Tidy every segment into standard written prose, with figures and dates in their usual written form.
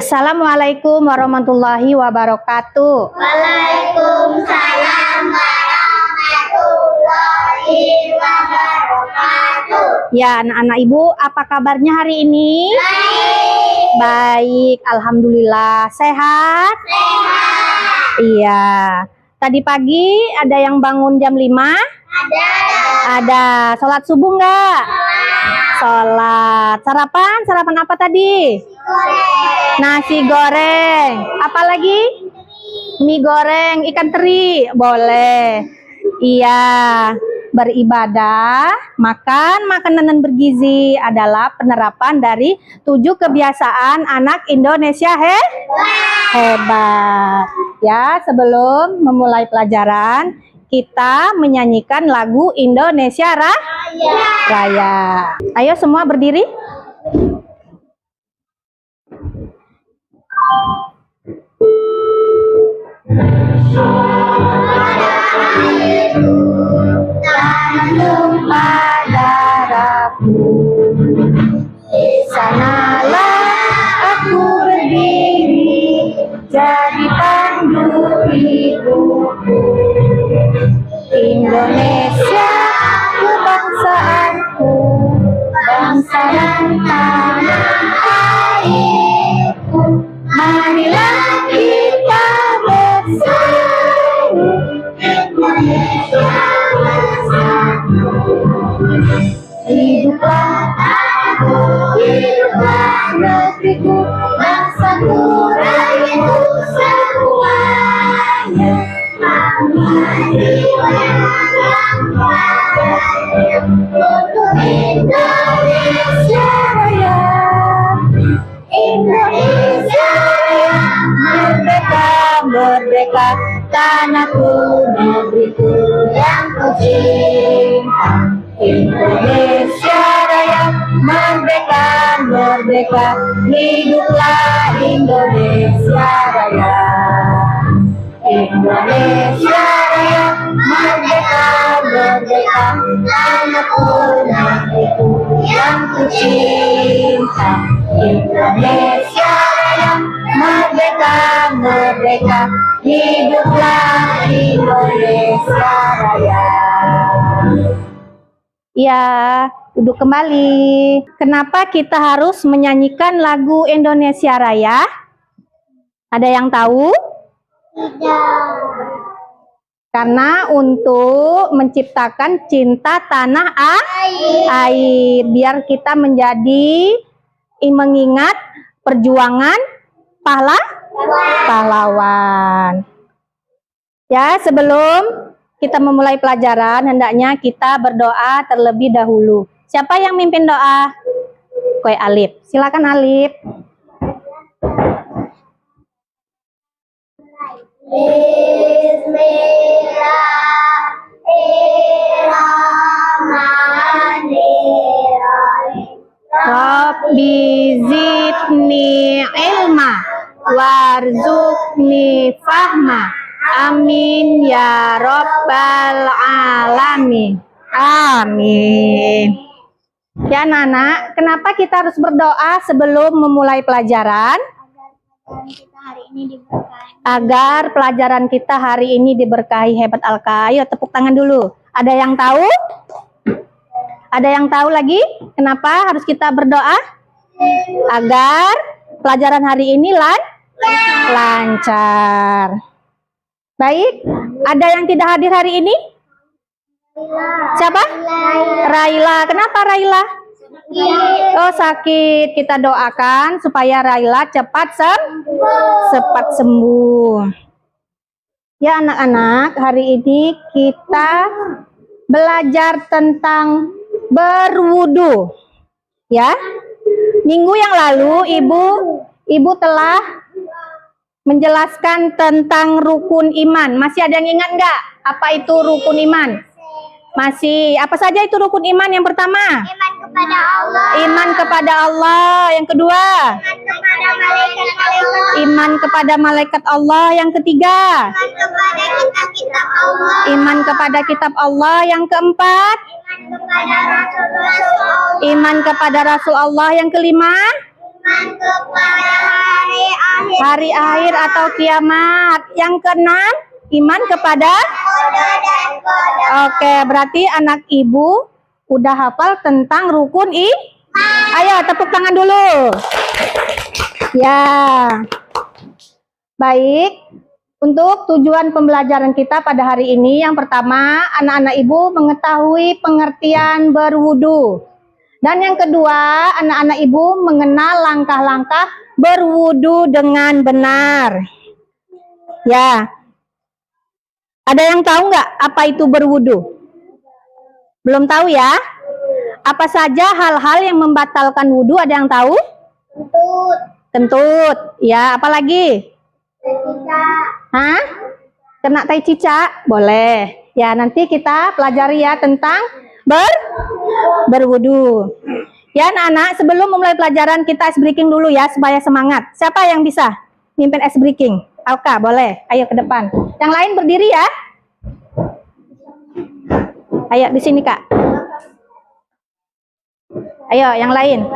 Assalamualaikum warahmatullahi wabarakatuh. Waalaikumsalam warahmatullahi wabarakatuh. Ya, anak-anak ibu, apa kabarnya hari ini? Baik. Baik, alhamdulillah. Sehat? Sehat. Iya. Tadi pagi ada yang bangun jam 5? Ada. Ada. Sholat subuh enggak? Sholat. Sarapan? Sarapan apa tadi? Goreng. Nasi goreng. Apa lagi? Mie goreng, ikan teri. Boleh. Iya. Beribadah, makan makanan bergizi adalah penerapan dari 7 kebiasaan anak Indonesia hebat. Ya, sebelum memulai pelajaran, kita menyanyikan lagu Indonesia Raya. Ayo semua berdiri. Tanjung Padaraku, di sanalah aku berdiri, jadi pandu hidupku. Indonesia kebangsaanku, bangsa dan tanah airku. Marilah kita bersatu, Indonesia bersatu. Hiduplah aku, hiduplah negeriku, bangsaku, rakyatku semuanya. Untuk Indonesia Raya, Indonesia Raya, merdeka, merdeka, tanahku, negeriku yang ku cinta. Indonesia Raya, merdeka, merdeka, hiduplah Indonesia Raya. Indonesia Raya, merdeka, merdeka, tanahku, negeriku yang ku cinta. Indonesia Raya, merdeka, merdeka, hiduplah Indonesia Raya. Ya, duduk kembali. Kenapa kita harus menyanyikan lagu Indonesia Raya? Ada yang tahu? Tidak. Karena untuk menciptakan cinta tanah air, biar kita menjadi mengingat perjuangan pahlawan. Ya, sebelum kita memulai pelajaran, hendaknya kita berdoa terlebih dahulu. Siapa yang mimpin doa? Koy Alif. Silakan Alif. Bismillahirrahmanirrahim. Rabbi zidni ilma warzuqni fahma. Amin ya rabbal alamin. Amin. Ya anak-anak, kenapa kita harus berdoa sebelum memulai pelajaran? Agar pelajaran kita hari ini diberkahi. Hebat Alka. Ayo tepuk tangan dulu. Ada yang tahu? Ada yang tahu lagi? Kenapa harus kita berdoa? Agar pelajaran hari ini lancar. Baik. Ada yang tidak hadir hari ini? Siapa? Raila. Kenapa Raila? Oh, sakit. Kita doakan supaya Raila cepat sembuh. Ya anak-anak, hari ini kita belajar tentang berwudu. Ya. Minggu yang lalu ibu telah menjelaskan tentang rukun iman. Masih ada yang ingat nggak? Apa itu rukun iman? Masih. Apa saja itu rukun iman? Yang pertama? Iman kepada Allah. Iman kepada Allah. Yang kedua? Iman kepada malaikat-malaikat. Iman kepada malaikat Allah. Yang ketiga? Iman kepada kitab-kitab Allah. Iman kepada kitab Allah. Yang keempat? Iman kepada rasul-rasul Allah. Iman kepada Rasul Allah. Yang kelima? Iman kepada hari hari akhir atau kiamat. Yang keenam, iman kepada. Oke, berarti anak ibu udah hafal tentang rukun Ayo tepuk tangan dulu. Ya. Baik. Untuk tujuan pembelajaran kita pada hari ini, yang pertama, anak-anak ibu mengetahui pengertian berwudu. Dan yang kedua, anak-anak ibu mengenal langkah-langkah berwudu dengan benar. Ya. Ada yang tahu nggak apa itu berwudu? Belum tahu ya? Apa saja hal-hal yang membatalkan wudu, ada yang tahu? Kentut. Ya, apalagi? Hah? Kena tai cicak? Boleh. Ya, nanti kita pelajari ya tentang berwudu. Ya, anak-anak, sebelum memulai pelajaran kita ice breaking dulu ya supaya semangat. Siapa yang bisa mimpin ice breaking? Alka, boleh. Ayo ke depan. Yang lain berdiri ya. Ayo di sini, Kak. Ayo, yang lain.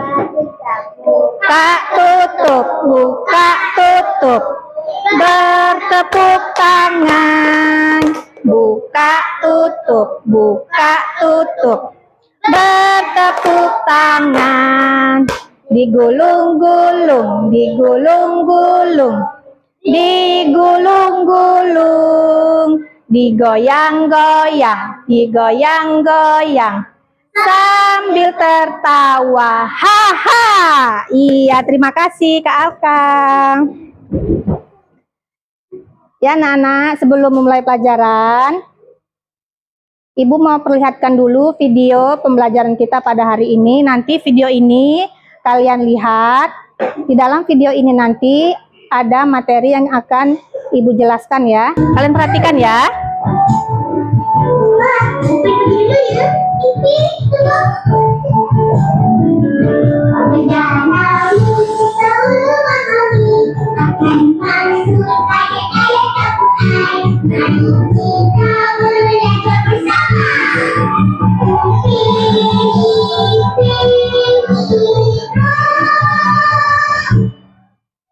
Buka, tutup, buka, tutup. Bertepuk tangan. Buka, tutup, buka, tutup. Bertepuk tangan. Digulung-gulung, digulung-gulung. Digulung-gulung. Digoyang-goyang, digoyang-goyang. Sambil tertawa. Haha. Iya, terima kasih Kak Alka. Ya, anak-anak, sebelum memulai pelajaran, Ibu mau perlihatkan dulu video pembelajaran kita pada hari ini. Nanti video ini kalian lihat. Di dalam video ini nanti ada materi yang akan Ibu jelaskan ya. Kalian perhatikan ya.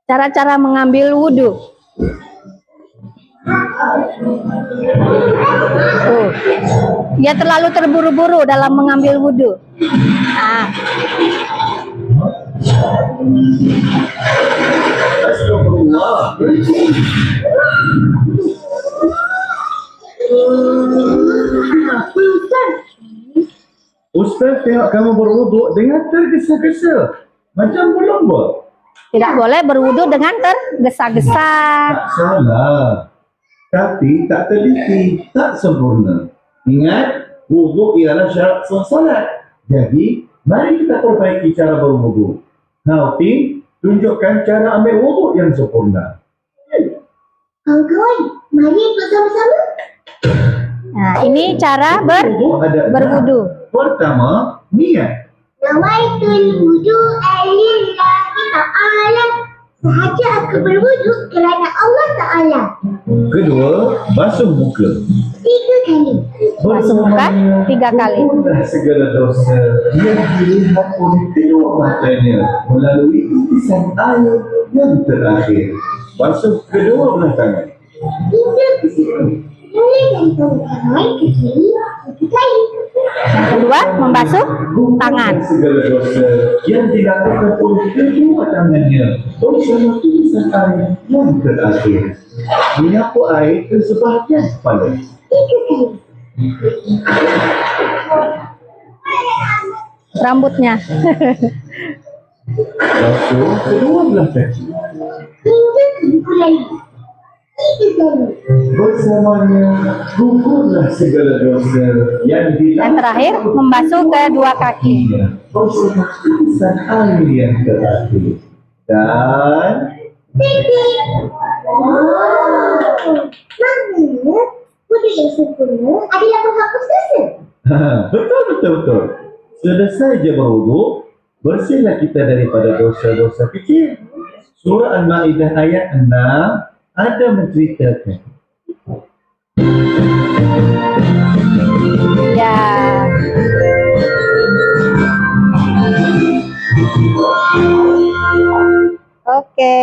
Cara-cara mengambil wudhu. Dia terlalu terburu-buru dalam mengambil wudhu. Nah. Ustaz tengok kamu berwuduk dengan tergesa-gesa. Macam berlomba. Tidak boleh berwudhu dengan tergesa-gesa. Tak salah. Tapi tak teliti, tak sempurna. Ingat, wuduk ialah syarat sah salat. Jadi, mari kita perbaiki cara berwuduk. Tim, tunjukkan cara ambil wuduk yang sempurna. Kawan-kawan, mari ikut sama-sama. Nah, ini cara berwudhu. Pertama, niat. Nawaitul wudu'a lillahi ta'ala. Sahaja aku berwudu kerana Allah Ta'ala. Kedua, basuh muka. 3 kali. Basuh muka 3 kali. Dah segala dosa yang dilihat oleh kedua matanya melalui titisan air yang terakhir. Basuh kedua belah tangan. Kita bersihin. Mulai dari tangan ke kiri, ke kali. Yang kedua, membasuh tangan. Segala dosa yang dilakukan oleh kedua tangannya bersama titisan air yang terakhir. Menyapu air ke sebahagian kepala. 3 kali. Rambutnya. Basuh kedua belah kaki. Hingga ke buku lain. 3 kali. Bersamanya gugurlah segala dosa yang Dan terakhir, membasuh kedua kaki. bersama titisan air yang terakhir. Dan Titik. Maknanya, wudu yang sempurna adalah menghapus dosa. betul. Selesai je berwuduk, bersihlah kita daripada dosa-dosa kecil. Surah Al-Ma'idah ayat 6 ada menceritakan. Ya. Oke.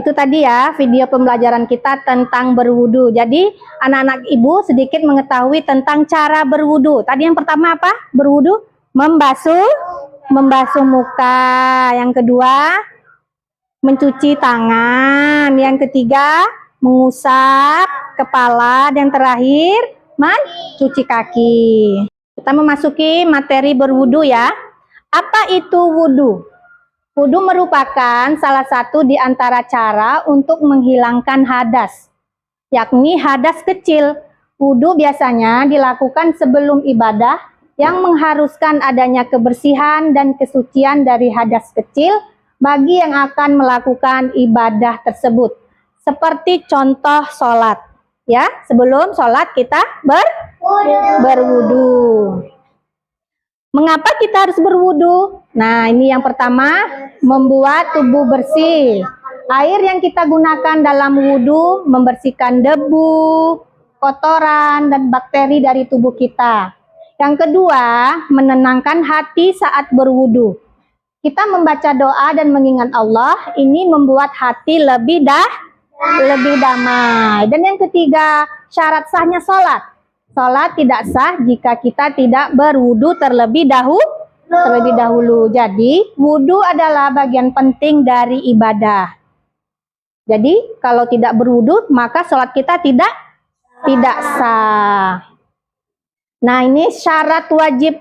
Itu tadi ya video pembelajaran kita tentang berwudu. Jadi anak-anak ibu sedikit mengetahui tentang cara berwudu. Tadi yang pertama apa? Berwudu membasuh muka. Yang kedua mencuci tangan. Yang ketiga mengusap kepala. Dan terakhir mencuci kaki. Kita memasuki materi berwudu ya. Apa itu wudu? Wudu merupakan salah satu di antara cara untuk menghilangkan hadas, yakni hadas kecil. Wudu biasanya dilakukan sebelum ibadah yang mengharuskan adanya kebersihan dan kesucian dari hadas kecil bagi yang akan melakukan ibadah tersebut. Seperti contoh sholat. Ya, sebelum sholat kita berwudu. Mengapa kita harus berwudu? Nah, ini yang pertama, membuat tubuh bersih. Air yang kita gunakan dalam wudu membersihkan debu, kotoran, dan bakteri dari tubuh kita. Yang kedua, menenangkan hati saat berwudu. Kita membaca doa dan mengingat Allah, ini membuat hati lebih damai. Dan yang ketiga, syarat sahnya sholat. Sholat tidak sah jika kita tidak berwudu terlebih dahulu. Jadi, wudu adalah bagian penting dari ibadah. Jadi, kalau tidak berwudu, maka sholat kita tidak sah. Nah, ini syarat wajib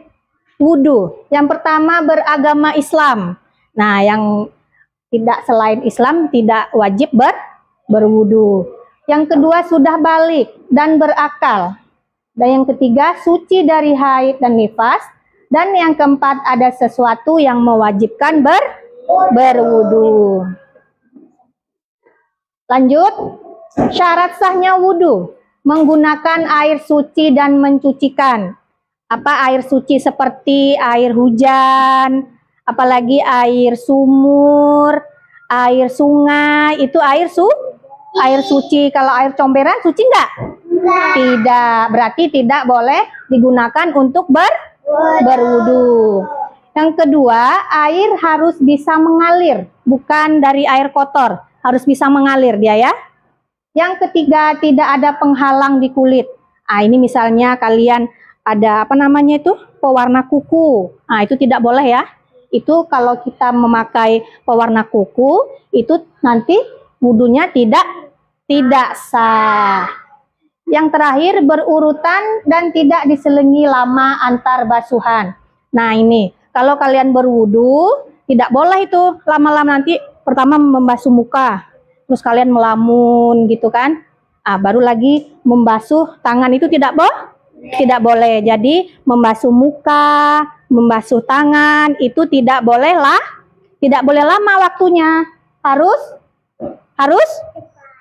wudu. Yang pertama, beragama Islam. Nah, yang tidak selain Islam tidak wajib berwudu. Yang kedua, sudah balik dan berakal. Dan yang ketiga, suci dari haid dan nifas. Dan yang keempat, ada sesuatu yang mewajibkan berwudu. Lanjut, syarat sahnya wudu. Menggunakan air suci dan mencucikan. Apa air suci? Seperti air hujan, apalagi air sumur, air sungai, itu air suci. Kalau air comberan suci enggak? Tidak, berarti tidak boleh digunakan untuk berwudu. Yang kedua, air harus bisa mengalir, bukan dari air kotor, harus bisa mengalir dia ya. Yang ketiga, tidak ada penghalang di kulit. Ah, ini misalnya kalian ada apa namanya itu? Pewarna kuku. Ah, itu tidak boleh ya. Itu kalau kita memakai pewarna kuku, itu nanti wudunya tidak sah. Yang terakhir, berurutan dan tidak diselingi lama antar basuhan. Nah, ini kalau kalian berwudu tidak boleh itu lama-lama, nanti pertama membasuh muka, terus kalian melamun gitu kan. Baru lagi membasuh tangan, itu tidak boleh. Jadi membasuh muka, membasuh tangan itu tidak boleh lama waktunya.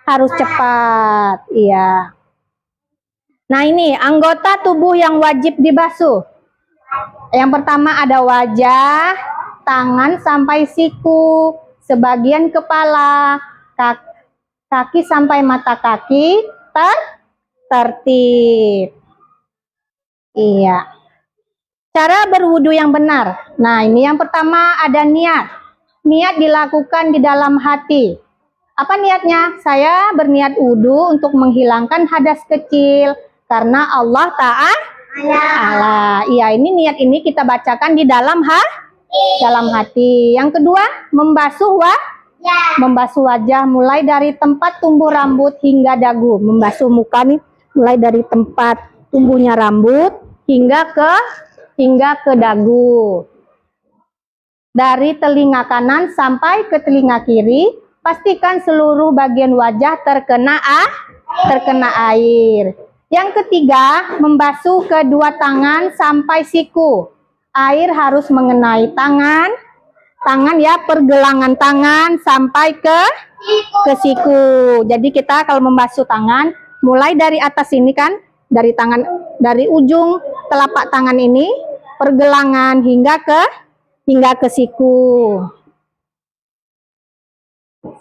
Harus cepat. Iya. Nah, ini anggota tubuh yang wajib dibasuh. Yang pertama ada wajah, tangan sampai siku, sebagian kepala, kaki sampai mata kaki, tertib. Iya. Cara berwudu yang benar. Nah, ini yang pertama ada niat. Niat dilakukan di dalam hati. Apa niatnya? Saya berniat wudu untuk menghilangkan hadas kecil. Karena Allah Ta'ala. Iya, ini niat ini kita bacakan di dalam hati. Yang kedua, membasuh wajah mulai dari tempat tumbuh rambut hingga dagu. Membasuh muka nih mulai dari tempat tumbuhnya rambut hingga ke dagu. Dari telinga kanan sampai ke telinga kiri, pastikan seluruh bagian wajah terkena air. Yang ketiga, membasuh kedua tangan sampai siku. Air harus mengenai tangan ya, pergelangan tangan sampai ke siku. Jadi kita kalau membasuh tangan, mulai dari atas ini kan, dari ujung telapak tangan ini, pergelangan hingga ke siku.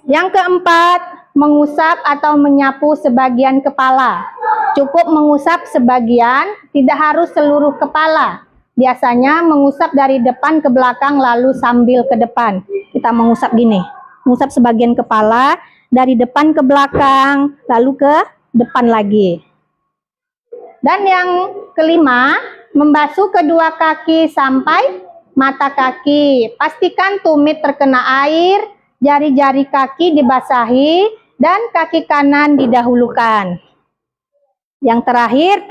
Yang keempat, mengusap atau menyapu sebagian kepala. Cukup mengusap sebagian, tidak harus seluruh kepala. Biasanya mengusap dari depan ke belakang lalu sambil ke depan. Kita mengusap gini, mengusap sebagian kepala dari depan ke belakang, lalu ke depan lagi. Dan yang kelima, membasuh kedua kaki sampai mata kaki. Pastikan tumit terkena air, jari-jari kaki dibasahi, dan kaki kanan didahulukan. Yang terakhir,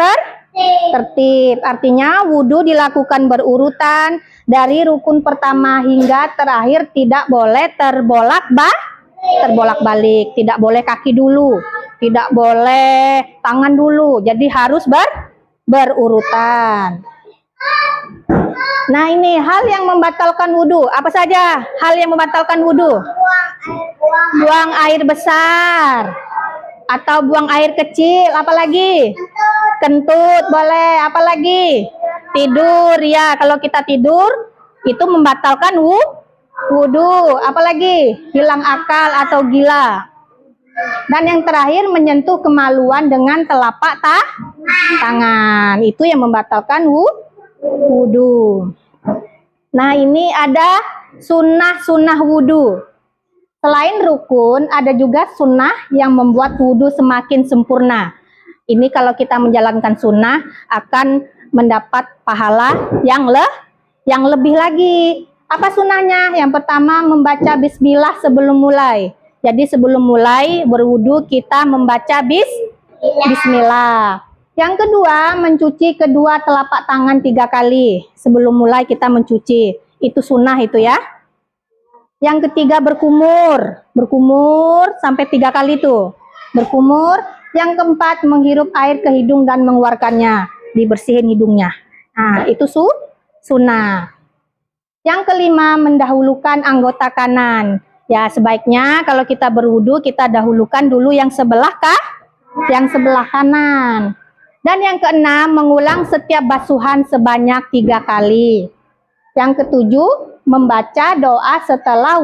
tertib. Artinya wudhu dilakukan berurutan dari rukun pertama hingga terakhir, tidak boleh terbolak-balik, tidak boleh kaki dulu, tidak boleh tangan dulu. Jadi harus berurutan. Nah, ini hal yang membatalkan wudhu. Apa saja hal yang membatalkan wudhu? Buang air besar atau buang air kecil. Apalagi? Kentut boleh. Apalagi? Tidur, ya. Kalau kita tidur itu membatalkan wudhu. Apalagi? Hilang akal atau gila. Dan yang terakhir, menyentuh kemaluan dengan telapak tangan. Itu yang membatalkan wudhu. Nah, ini ada sunnah-sunnah wudhu. Selain rukun, ada juga sunnah yang membuat wudhu semakin sempurna. Ini kalau kita menjalankan sunnah akan mendapat pahala yang lebih lagi. Apa sunnahnya? Yang pertama, membaca bismillah sebelum mulai. Jadi sebelum mulai berwudhu kita membaca bismillah. Yang kedua, mencuci kedua telapak tangan 3 kali. Sebelum mulai kita mencuci. Itu sunnah itu ya. Yang ketiga, berkumur. Berkumur sampai 3 kali itu. Berkumur. Yang keempat, menghirup air ke hidung dan mengeluarkannya. Dibersihin hidungnya. Nah, itu sunnah. Yang kelima, mendahulukan anggota kanan. Ya, sebaiknya kalau kita berwudu, kita dahulukan dulu yang sebelah kanan. Dan yang keenam, mengulang setiap basuhan sebanyak 3 kali. Yang ketujuh, membaca doa setelah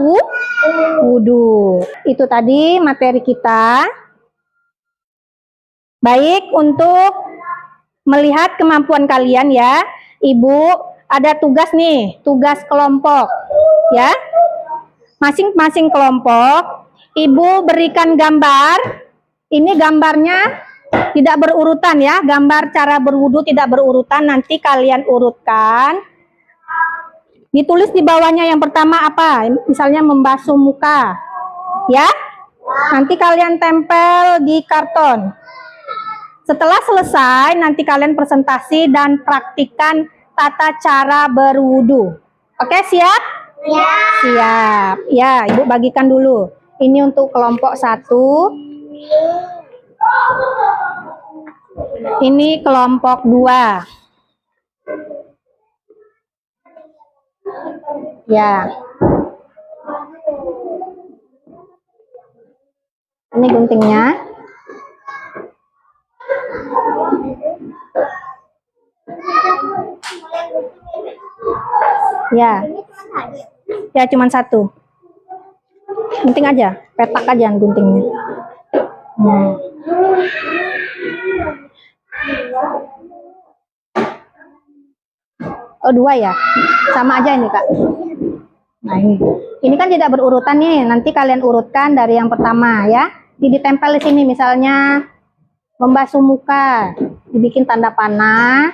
wudu. Itu tadi materi kita. Baik, untuk melihat kemampuan kalian ya, Ibu ada tugas nih, tugas kelompok ya. Masing-masing kelompok, Ibu berikan gambar. Ini gambarnya tidak berurutan ya, gambar cara berwudu tidak berurutan, nanti kalian urutkan. Ditulis di bawahnya yang pertama apa? Misalnya membasuh muka. Ya. Nanti kalian tempel di karton. Setelah selesai, nanti kalian presentasi dan praktikkan tata cara berwudu. Oke, siap? Ya. Siap. Ya, Ibu bagikan dulu. Ini untuk kelompok 1. Ini kelompok 2. Ya. Ini guntingnya. Ya. Ya, cuman 1. Gunting aja, petak aja guntingnya. Oh, 2 ya? Sama aja ini, Kak. Nah, ini kan tidak berurutan nih. Nanti kalian urutkan dari yang pertama ya. Ditempel di sini misalnya membasuh muka, dibikin tanda panah.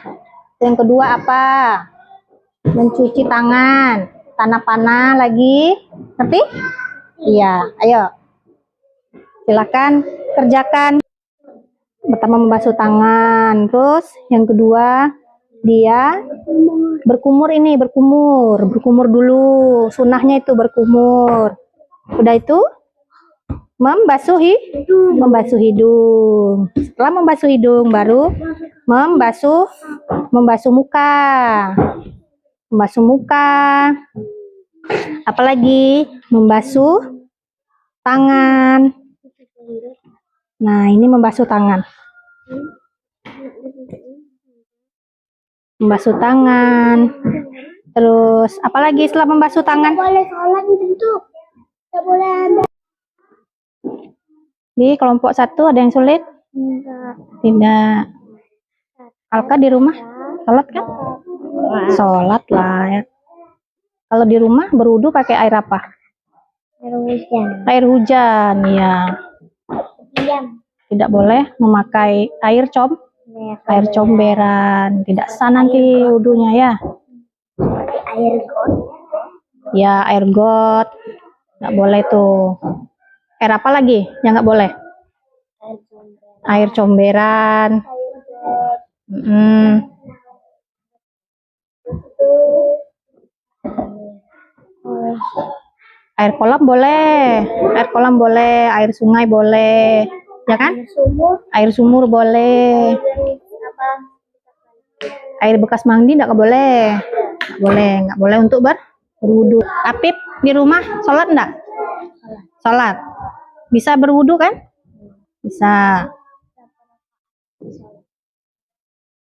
Yang kedua apa? Mencuci tangan, tanda panah lagi. Ngerti? Iya, ayo. Silakan kerjakan. Pertama membasuh tangan, terus yang kedua dia berkumur berkumur dulu, sunnahnya itu berkumur. Udah itu membasuh hidung. Setelah membasuh hidung baru membasuh muka. Apalagi membasuh tangan. Nah, ini membasuh tangan. Membasuh tangan. Terus apalagi setelah membasuh tangan? Boleh sholat itu. Tidak boleh ada. Di kelompok 1 ada yang sulit? Tidak. Alka di rumah sholat kan? Sholat lah ya. Kalau di rumah berwudu pakai air apa? Air hujan. Air hujan, ya. Diam. Tidak boleh memakai air comberan. Tidak sah nanti wudunya ya. Air got. Ya, air got. Nggak boleh tuh. Air apa lagi yang nggak boleh? Air comberan. Air kolam boleh, air sungai boleh, ya kan? Air sumur boleh, air bekas mandi nggak boleh, nggak boleh untuk berwudu. Apip di rumah sholat enggak? Sholat, bisa berwudu kan? Bisa.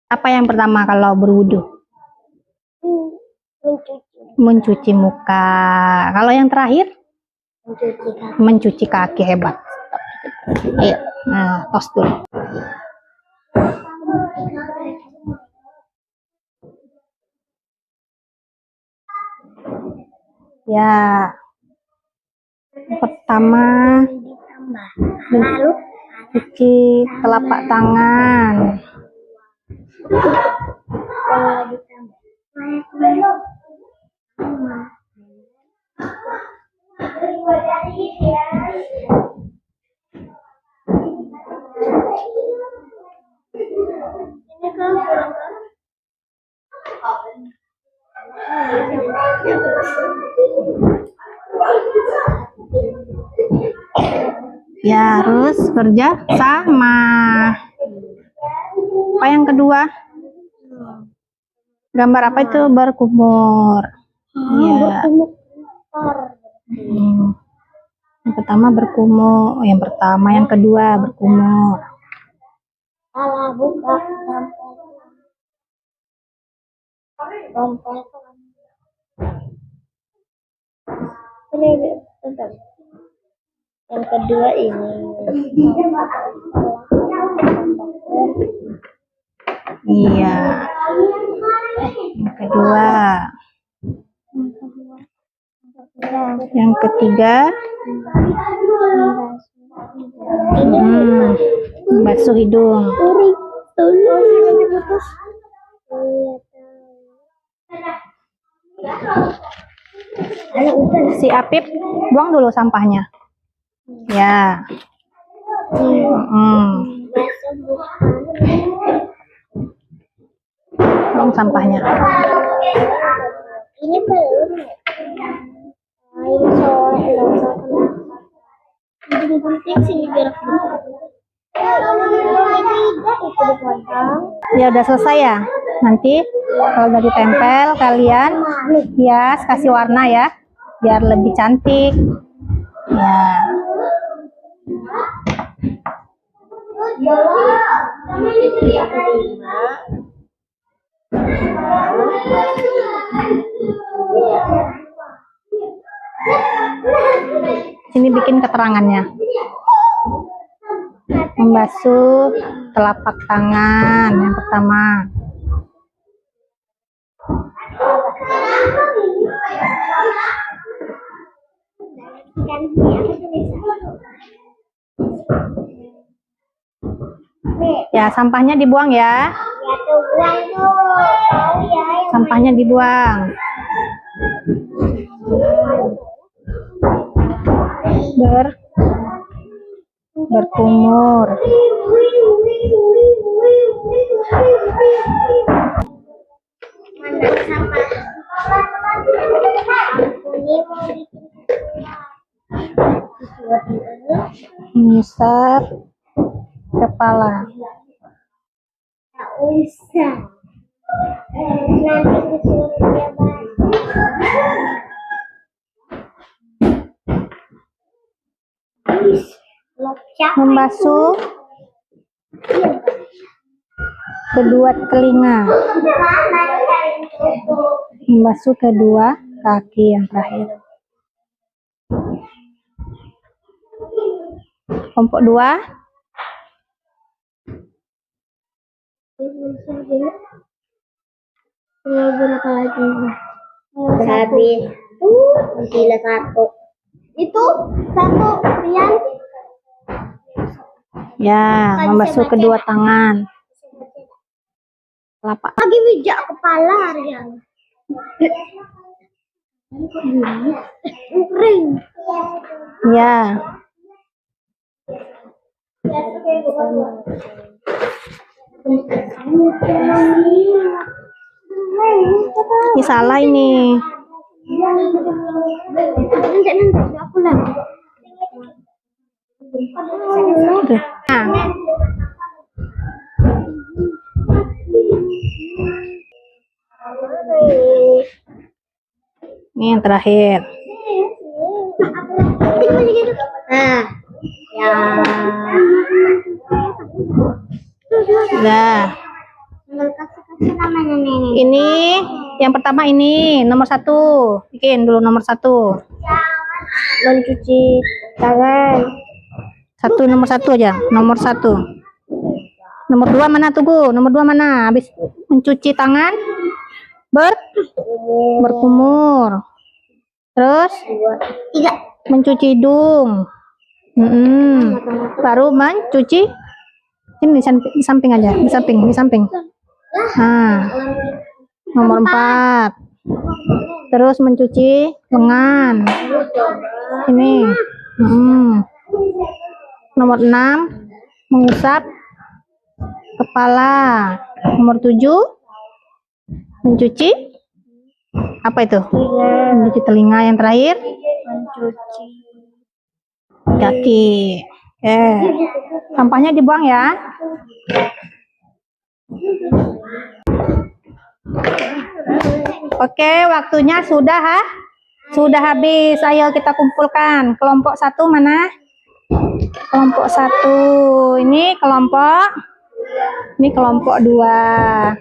Apa yang pertama kalau berwudu? Mencuci muka. Kalau yang terakhir? Mencuci kaki. Hebat. Ayo, nah, tos dulu. Ya, pertama Lalu cuci telapak tangan. Ya, harus kerja sama. Apa yang kedua? Gambar apa itu? Berkumur. Ya. Yang pertama berkumur, yang kedua berkumur. salah buka dompet. Ini bentar. Yang kedua ini. Iya. Yang kedua. Yang ketiga. Basuh hidung. Si Apip buang dulu sampahnya. Ya. Buang sampahnya. Ini belum. Ini soalnya jadi penting sih biar Ya udah selesai ya. Nanti kalau udah ditempel kalian hias, kasih warna ya, biar lebih cantik. Ya. Sini bikin keterangannya. Membasuh telapak tangan yang pertama. Ya, sampahnya dibuang ya. Ya tuh buang tuh. Tahu ya. Sampahnya dibuang. Berkumur. Mana sampah? Ini mau Mengusap kepala. tak usah. Nanti disuruh dia Membasuh kedua telinga. Membasuh kedua kaki yang terakhir. Kelompok 2. berapa lagi? Habis. Gila satu. Itu satu Rian. Ya, membasuh kedua tangan. Telapak. Lagi bijak kepala Rian. Kering. Ya. Ini salah ini. Nanti aku lagi. Tuh. Nah, ini yang terakhir. Nah, ya. Nah, Kasih nama nenek. ini yang pertama ini nomor 1. Bikin dulu nomor 1. Mencuci tangan. Nomor 1 aja. Nomor 1. Nomor 2 mana tunggu? Nomor 2 mana? Habis mencuci tangan berkumur. Terus Tiga. mencuci hidung. Baru mencuci ini di samping aja, di samping. Nah, nomor 4. Terus mencuci lengan. Ini. Nomor 6 mengusap kepala. Nomor 7 mencuci apa itu? Mencuci telinga. Yang terakhir Mencuci. kaki. Sampahnya dibuang ya. Oke, waktunya sudah habis. Ayo kita kumpulkan. Kelompok 1 mana? Kelompok 1. Ini kelompok 2.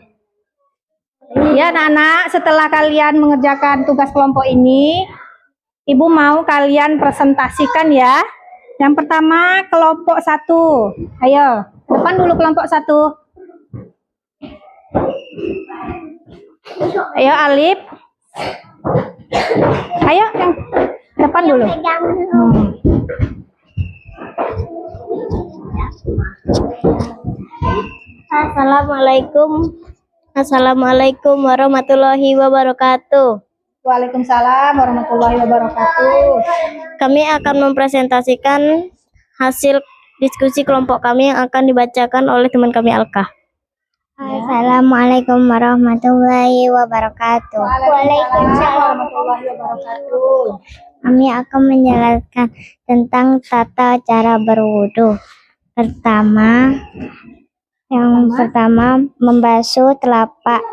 Ya anak-anak, setelah kalian mengerjakan tugas kelompok ini, Ibu mau kalian presentasikan ya. Yang pertama kelompok 1. Ayo, depan dulu kelompok 1. Ayo Alif. Ayo yang depan dulu. Assalamualaikum warahmatullahi wabarakatuh. Waalaikumsalam warahmatullahi wabarakatuh. Kami akan mempresentasikan hasil diskusi kelompok kami yang akan dibacakan oleh teman kami Alka. Assalamualaikum warahmatullahi wabarakatuh. Waalaikumsalam warahmatullahi wabarakatuh. Kami akan menjelaskan tentang tata cara berwudu. Yang pertama membasuh telapak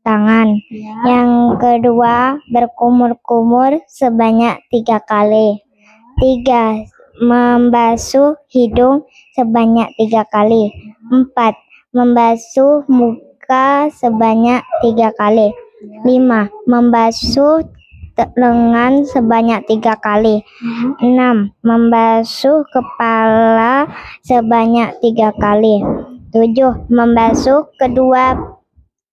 tangan. Yang kedua berkumur-kumur sebanyak 3 kali. 3. Membasuh hidung sebanyak 3 kali. 4. Membasuh muka sebanyak 3 kali. 5. Membasuh lengan sebanyak 3 kali. 6. Membasuh kepala sebanyak 3 kali. 7. Membasuh kedua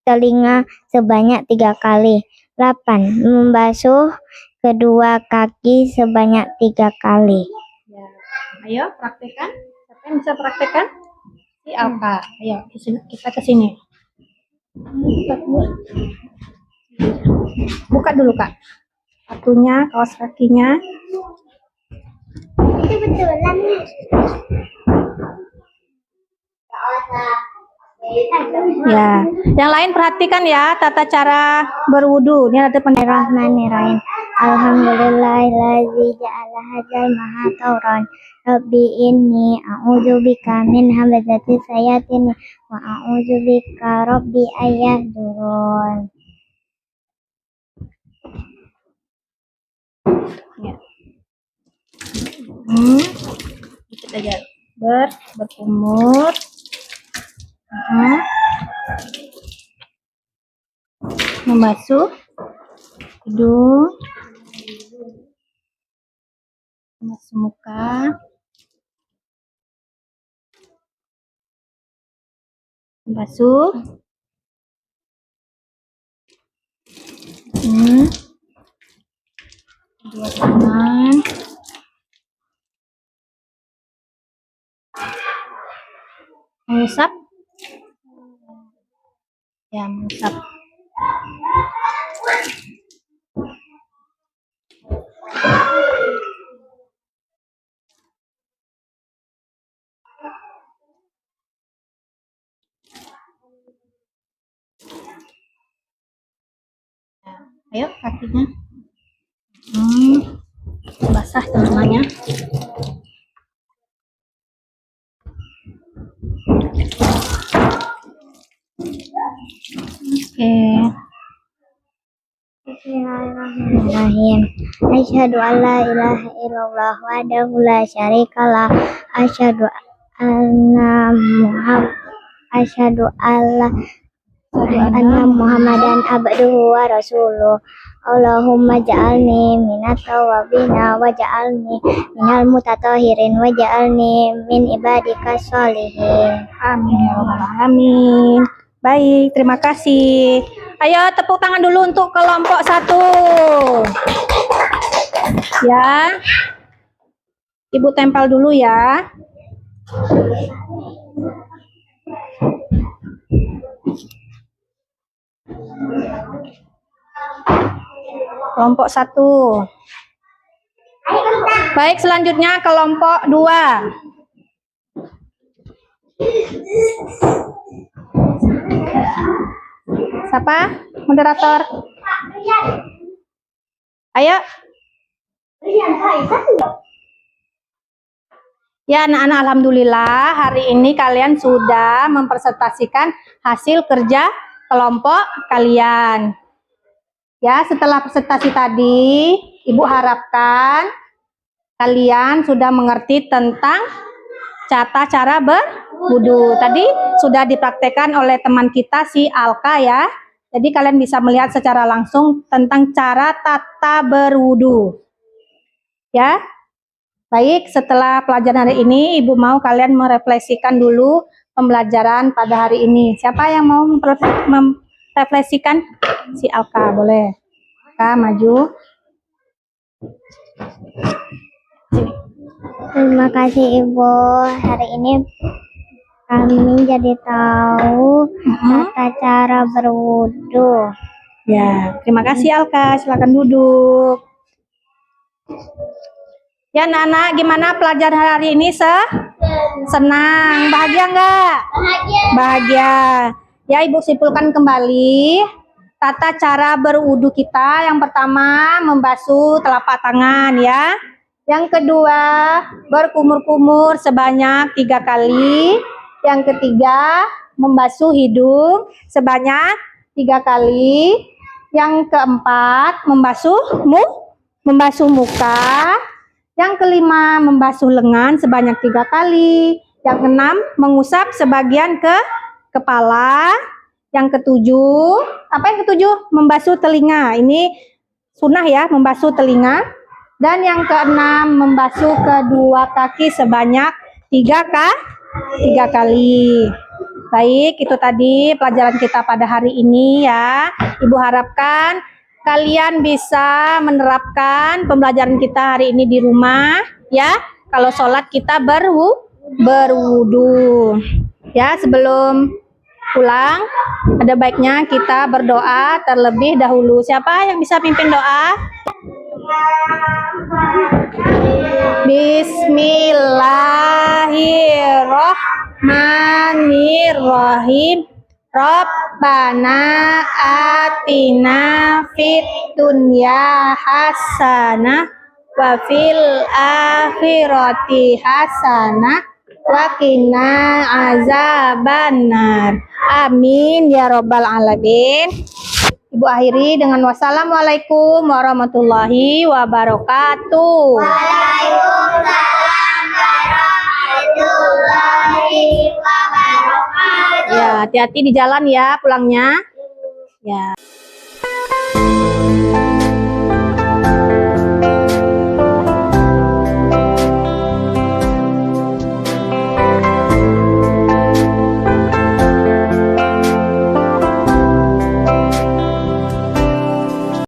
telinga sebanyak 3 kali. 8. Membasuh kedua kaki sebanyak 3 kali. Ya. Ayo praktekkan. Siapa yang bisa praktekkan? Si Alka. Ayo kita ke sini. Buka dulu Kak. Sepatunya, kaos kakinya. Itu betulan nih. Ya, yang lain perhatikan ya tata cara berwudu. Ini ada penerahan. Bismillahirrahmanirrahim. Alhamdulillahillazi ja'ala hadzal maha tauran. Rabbi inni a'udzubika min hamazati sayatin wa a'udzubika rabbi ayahdurun. Ya. Dikit aja. Berkumur. Membasuh hidung, membasuh muka, membasuh Dua tangan. Mengusap. Ya, mengusap. Ayo kakinya. Basah teman-temannya. Oke. Bismillahirrahmanirrahim. Asyhadu an la ilaha illallah wahdahu la syarikalah. Asyhadu anna Muhammadan abduhu wa rasuluh. Allahumma ja'alni minat tawabina wa ja'alni minal mutatahhirin wa ja'alni min ibadika sholihin. Amin ya rabbal alamin. Baik, terima kasih. Ayo tepuk tangan dulu untuk kelompok 1. Ya. Ibu tempel dulu ya. Kelompok 1. Baik, selanjutnya kelompok 2. Siapa? Moderator. Ayo. Ya anak-anak, alhamdulillah hari ini kalian sudah mempresentasikan hasil kerja kelompok kalian. Ya, setelah presentasi tadi, Ibu harapkan kalian sudah mengerti tentang tata cara berwudu. Tadi sudah dipraktekkan oleh teman kita si Alka ya. Jadi kalian bisa melihat secara langsung tentang cara tata berwudu. Ya. Baik, setelah pelajaran hari ini Ibu mau kalian merefleksikan dulu pembelajaran pada hari ini. Siapa yang mau merefleksikan? Si Alka, boleh. Alka, maju. Sini. Terima kasih Ibu. Hari ini kami jadi tahu tata cara berwudu. Ya, terima kasih Alka. Silakan duduk. Ya anak-anak, gimana pelajaran hari ini? Senang? Bahagia nggak? Bahagia. Ya, Ibu simpulkan kembali tata cara berwudu kita. Yang pertama, membasuh telapak tangan ya. Yang kedua, berkumur-kumur sebanyak 3 kali. Yang ketiga, membasuh hidung sebanyak 3 kali. Yang keempat, membasuh muka. Yang kelima, membasuh lengan sebanyak 3 kali. Yang keenam, mengusap sebagian ke kepala. Yang ketujuh, apa yang ketujuh? Membasuh telinga. Ini sunnah ya, membasuh telinga. Dan yang keenam, membasuh kedua kaki sebanyak 3 kali. Baik, itu tadi pelajaran kita pada hari ini ya. Ibu harapkan kalian bisa menerapkan pembelajaran kita hari ini di rumah ya. Kalau sholat kita berwudu. Ya, sebelum pulang ada baiknya kita berdoa terlebih dahulu. Siapa yang bisa pimpin doa? Bismillahirrahmanirrahim. Rabbana atina fid dunya hasanah wa fil akhirati hasanah wa qina azabannar. Amin ya rabbal alamin. Ibu akhiri dengan wassalamualaikum warahmatullahi wabarakatuh. Waalaikumsalam warahmatullahi wabarakatuh. Ya, hati-hati di jalan ya pulangnya. Ya.